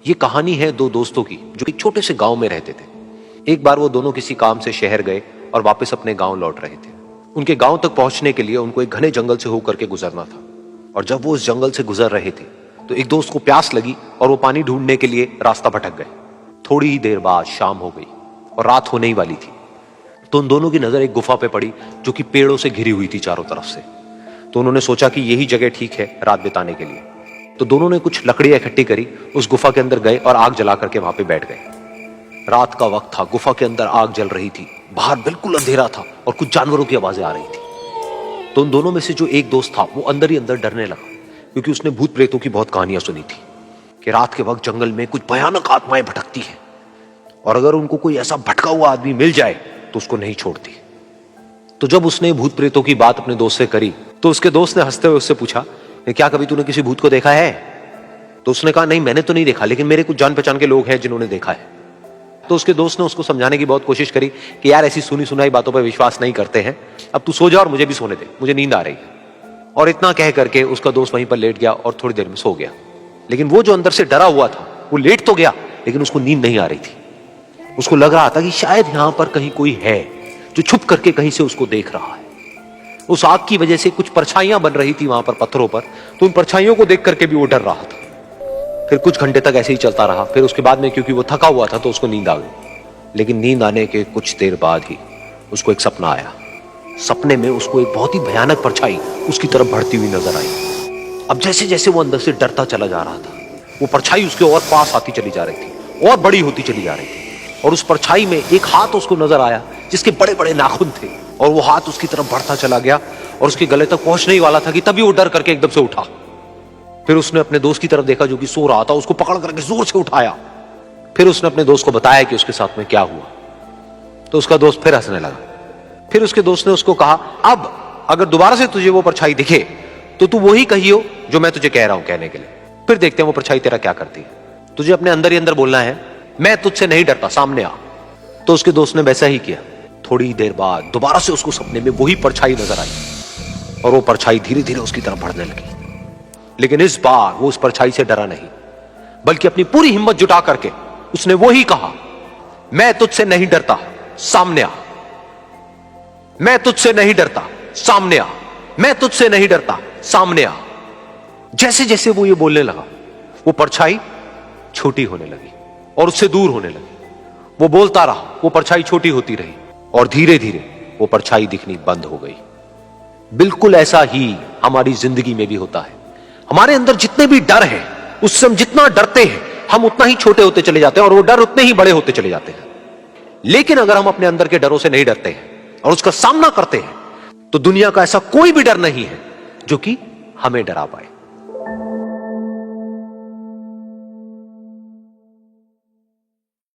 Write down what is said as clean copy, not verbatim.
ये कहानी है दो दोस्तों की जो एक छोटे से गांव में रहते थे। एक बार वो दोनों किसी काम से शहर गए और वापस अपने गांव लौट रहे थे। उनके गांव तक पहुंचने के लिए उनको एक घने जंगल से होकर के गुजरना था। और जब वो उस जंगल से गुजर रहे थे तो एक दोस्त को प्यास लगी और वो पानी ढूंढने के लिए रास्ता भटक गए। थोड़ी ही देर बाद शाम हो गई और रात होने ही वाली थी। तो उन दोनों की नजर एक गुफा पे पड़ी जो कि पेड़ों से घिरी हुई थी चारों तरफ से। तो उन्होंने सोचा कि यही जगह ठीक है रात बिताने के लिए। तो दोनों ने कुछ लकड़ियां इकट्ठी करी, उस गुफा के अंदर गए और आग जला करके वहां पे बैठ गए। रात का वक्त था, गुफा के अंदर आग जल रही थी, बाहर बिल्कुल अंधेरा था और कुछ जानवरों की आवाजें आ रही थी। तो उन दोनों में से जो एक दोस्त था वो अंदर ही अंदर डरने लगा, क्योंकि उसने भूत प्रेतों की बहुत कहानियां सुनी थी कि रात के वक्त जंगल में कुछ भयानक आत्माएं भटकती हैं और अगर उनको कोई ऐसा भटका हुआ आदमी मिल जाए तो उसको नहीं छोड़ती। तो जब उसने भूत प्रेतों की बात अपने दोस्त से करी तो उसके दोस्त ने हंसते हुए उससे पूछा, क्या कभी तूने किसी भूत को देखा है? तो उसने कहा, नहीं मैंने तो नहीं देखा, लेकिन मेरे कुछ जान पहचान के लोग हैं जिन्होंने देखा है। तो उसके दोस्त ने उसको समझाने की बहुत कोशिश करी कि यार ऐसी सुनी सुनाई बातों पर विश्वास नहीं करते हैं, अब तू सो जा और मुझे भी सोने दे, मुझे नींद आ रही है। और इतना कह करके उसका दोस्त वहीं पर लेट गया और थोड़ी देर में सो गया। लेकिन वो जो अंदर से डरा हुआ था वो लेट तो गया, लेकिन उसको नींद नहीं आ रही थी। उसको लग रहा था कि शायद यहां पर कहीं कोई है जो छुप करके कहीं से उसको देख रहा है। उस आग की वजह से कुछ परछाइयां बन रही थी वहां पर पत्थरों पर, तो उन परछाइयों को देख करके भी वो डर रहा था। फिर कुछ घंटे तक ऐसे ही चलता रहा। फिर उसके बाद में क्योंकि वो थका हुआ था तो उसको नींद आ गई। लेकिन नींद आने के कुछ देर बाद ही उसको एक सपना आया। सपने में उसको एक बहुत ही भयानक परछाई उसकी तरफ बढ़ती हुई नजर आई। अब जैसे जैसे वो अंदर से डरता चला जा रहा था, वो परछाई उसके और पास आती चली जा रही थी और बड़ी होती चली जा रही थी। और उस परछाई में एक हाथ उसको नजर आया जिसके बड़े बड़े नाखून थे, और वो हाथ उसकी तरफ बढ़ता चला गया और उसके गले तक पहुंचने ही वाला था कि तभी वो डर करके एकदम से उठा। फिर उसने अपने दोस्त की तरफ देखा जो कि सो रहा था, उसको पकड़ करके जोर से उठाया। फिर उसने अपने दोस्त को बताया कि उसके साथ में क्या हुआ। तो उसका दोस्त फिर हंसने लगा। फिर उसके दोस्त ने उसको कहा, अब अगर दोबारा से तुझे वो परछाई दिखे तो तू वही कहियो जो मैं तुझे कह रहा हूं कहने के लिए, फिर देखते हैं वो परछाई तेरा क्या करती है। तुझे अपने अंदर ही अंदर बोलना है, मैं तुझसे नहीं डरता, सामने आ। तो उसके दोस्त ने वैसा ही किया। थोड़ी देर बाद दोबारा से उसको सपने में वही परछाई नजर आई और वो परछाई धीरे धीरे उसकी तरफ बढ़ने लगी। लेकिन इस बार वो उस परछाई से डरा नहीं, बल्कि अपनी पूरी हिम्मत जुटा करके उसने वही कहा, मैं तुझसे नहीं डरता, सामने आ। मैं तुझसे नहीं डरता, सामने आ। मैं तुझसे नहीं डरता, सामने आ। जैसे जैसे वो ये बोलने लगा वो परछाई छोटी होने लगी और उससे दूर होने लगी। वो बोलता रहा, वो परछाई छोटी होती रही और धीरे धीरे वो परछाई दिखनी बंद हो गई। बिल्कुल ऐसा ही हमारी जिंदगी में भी होता है। हमारे अंदर जितने भी डर है, उससे हम जितना डरते हैं हम उतना ही छोटे होते चले जाते हैं और वो डर उतने ही बड़े होते चले जाते हैं। लेकिन अगर हम अपने अंदर के डरों से नहीं डरते हैं और उसका सामना करते हैं तो दुनिया का ऐसा कोई भी डर नहीं है जो कि हमें डरा पाए।